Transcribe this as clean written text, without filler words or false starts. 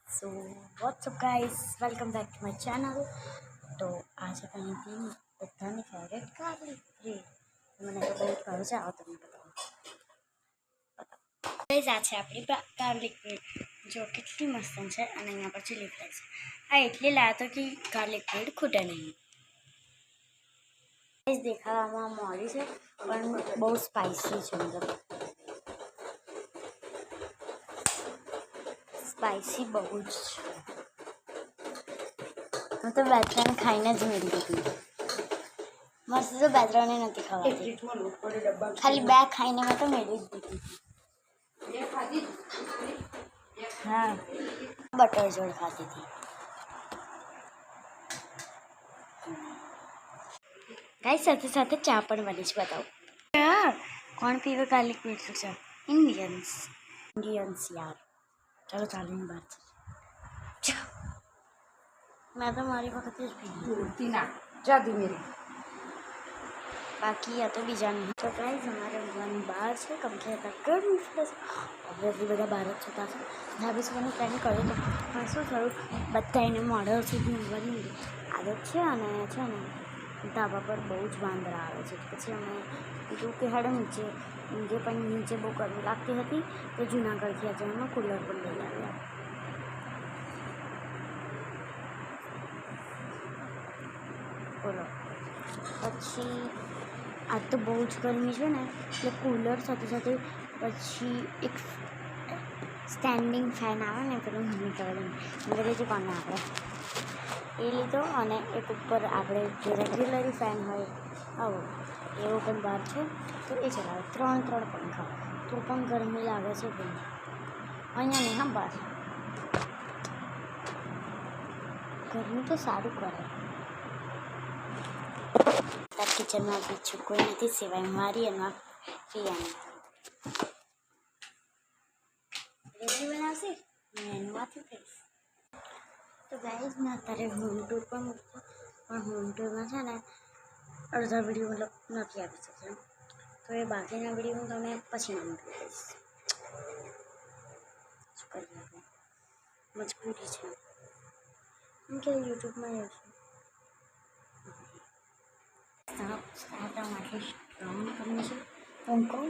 So what's up guys, welcome back to my channel. तो आज अपन तीन बधाने फेवरेट गार्लिक ब्रेड मैंने तो बहुत भाव से आओ तुम्हें बताओ गाइस आज है अपनी गार्लिक ब्रेड जो कितनी मस्त है और यहाँ पर चिली फ्लेक्स आ इतने लाया तो कि गार्लिक ब्रेड खूटे नहीं। गाइस देखा मोड़ी से पर बहुत स्पाइसी है, मतलब स्पाइसी बहुत मतलब बेतरा खाई ज मेरी थी मस्त तो बेतरा ने नहीं खावा खाली बैग खाई में तो मेरी दी थी। हाँ बटर जोड़ खाती थी। गाइस साथे साथे चा पण बनी छे बताओ कौन पीवे गार्लिक ब्रेड से चा? इंडियंस यार चलो चालू बात मैं तो मारी वक्त पी ना जाती मेरी बाकी या तो बीजा नहीं। तो गाइस हमारे वन बार से कम से कम ऑब्वियसली બધા ભારત છૂટા છે ધાબેસવાનું પ્લાન કર્યો તો પણ શું થયું બધાને મોડર સુધી ઊંઘવાની આદત છે અને છે ને ધાબા પર બહુ જ વાંદરા આવે છે પછી અમે કીધું કે હેડો નીચે ઊંઘે પણ નીચે બહુ ગરમી લાગતી હતી તો જૂનાગઢથી આજે અમે કુલર પણ લઈ આવ્યા। બોલો પછી आज तो बहुत गर्मी है ने એટલે કુલર સાથે સાથે પછી એક સ્ટેન્ડિંગ ફેન આવે ને પેલું હીટર અંગ્રેજી કોને આપણે એ લીધો અને એક ઉપર આપણે જે રેગ્યુલરી ફેન હોય આવો એવો પણ બહાર છે તો એ ચલાવે ત્રણ પંખા તો પણ ગરમી લાગે છે ભાઈ અહીંયા નહીં હા બહાર ગરમી તો સારું કરે। किचन में बीजू कोई नहीं सिवाय मारी प्रियानी रेडी बनावशे तो गाइस मैं अत्यारे होम टूर पर मूकूँ पर होम टूर में है ने अर्धा विडियो मतलब नहीं आपी शके तो ये बाकीना विडियो हूँ तमने पछी मूकी दईश शुं करीए आपणे मजबूरी है केम के यूट्यूब में स्टार्ट स्ट्रॉंग करनी है पंखो